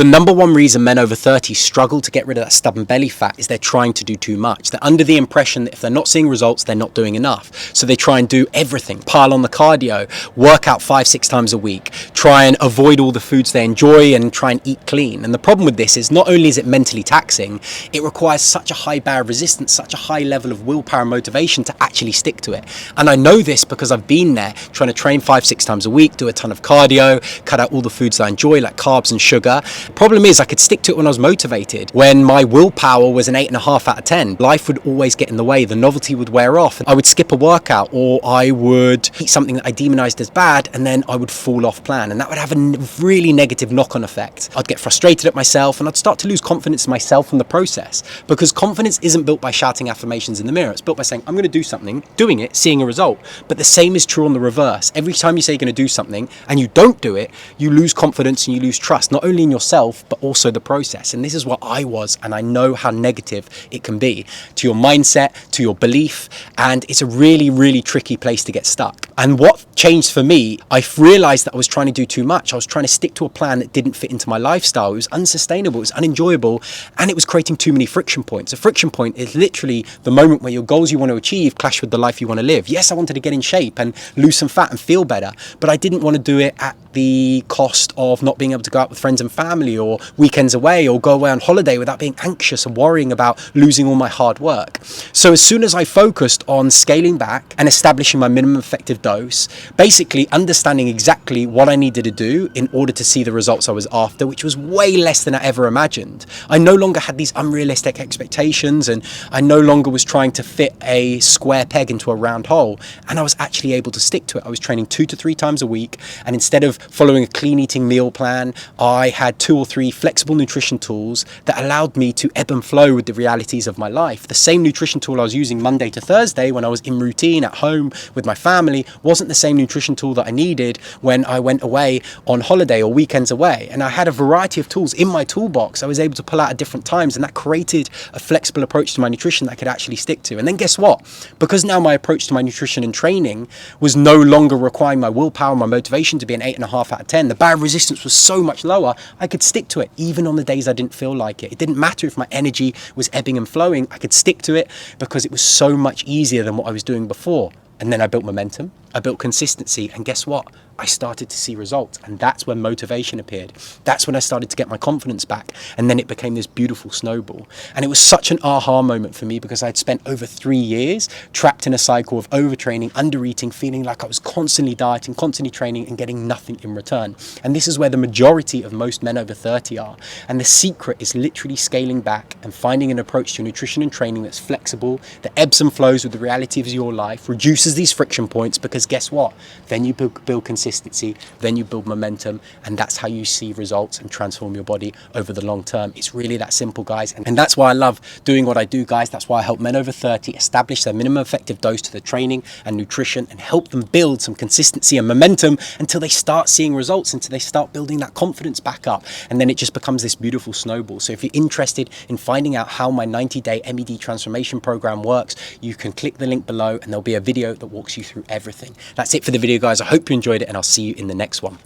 The number one reason men over 30 struggle to get rid of that stubborn belly fat is they're trying to do too much. They're under the impression that if they're not seeing results, they're not doing enough. So they try and do everything, pile on the cardio, work out 5-6 times a week, try and avoid all the foods they enjoy and try and eat clean. And the problem with this is not only is it mentally taxing, it requires such a high barrier of resistance, such a high level of willpower and motivation to actually stick to it. And I know this because I've been there trying to train 5-6 times a week, do a ton of cardio, cut out all the foods that I enjoy like carbs and sugar. Problem is I could stick to it when I was motivated. When my willpower was an 8.5 out of 10, life would always get in the way. The novelty would wear off. I would skip a workout, or I would eat something that I demonized as bad, and then I would fall off plan. And that would have a really negative knock-on effect. I'd get frustrated at myself and I'd start to lose confidence in myself in the process, because confidence isn't built by shouting affirmations in the mirror. It's built by saying, I'm going to do something, doing it, seeing a result. But the same is true on the reverse. Every time you say you're going to do something and you don't do it, you lose confidence and you lose trust, not only in yourself, but also the process. And this is what I was, and I know how negative it can be to your mindset, to your belief, and it's a really, really tricky place to get stuck. And what changed for me, I realized that I was trying to do too much. I was trying to stick to a plan that didn't fit into my lifestyle. It was unsustainable, it was unenjoyable, and it was creating too many friction points. A friction point is literally the moment where your goals you want to achieve clash with the life you want to live. Yes, I wanted to get in shape and lose some fat and feel better, but I didn't want to do it at the cost of not being able to go out with friends and family, or weekends away, or go away on holiday without being anxious and worrying about losing all my hard work. So as soon as I focused on scaling back and establishing my minimum effective dose, basically understanding exactly what I needed to do in order to see the results I was after, which was way less than I ever imagined. I no longer had these unrealistic expectations, and I no longer was trying to fit a square peg into a round hole, and I was actually able to stick to it. I was training 2 to 3 times a week, and instead of following a clean eating meal plan, I had 2 or 3 flexible nutrition tools that allowed me to ebb and flow with the realities of my life. The same nutrition tool I was using Monday to Thursday when I was in routine at home with my family wasn't the same nutrition tool that I needed when I went away on holiday or weekends away. And I had a variety of tools in my toolbox I was able to pull out at different times, and that created a flexible approach to my nutrition that I could actually stick to. And then guess what? Because now my approach to my nutrition and training was no longer requiring my willpower and my motivation to be an 8.5 out of 10, the barrier of resistance was so much lower, I could stick to it even on the days I didn't feel like it. It didn't matter if my energy was ebbing and flowing, I could stick to it because it was so much easier than what I was doing before. And then I built momentum, I built consistency, and guess what? I started to see results, and that's when motivation appeared. That's when I started to get my confidence back, and then it became this beautiful snowball. And it was such an aha moment for me, because I'd spent over 3 years trapped in a cycle of overtraining, undereating, feeling like I was constantly dieting, constantly training, and getting nothing in return. And this is where the majority of most men over 30 are. And the secret is literally scaling back and finding an approach to nutrition and training that's flexible, that ebbs and flows with the reality of your life, reduces these friction points, because guess what? Then you build consistency, then you build momentum, and that's how you see results and transform your body over the long term. It's really that simple, guys. And that's why I love doing what I do, guys. That's why I help men over 30 establish their minimum effective dose to the training and nutrition, and help them build some consistency and momentum until they start seeing results, until they start building that confidence back up. And then it just becomes this beautiful snowball. So if you're interested in finding out how my 90-day MED transformation program works, you can click the link below, and there'll be a video that walks you through everything. That's it for the video, guys. I hope you enjoyed it, and I'll see you in the next one.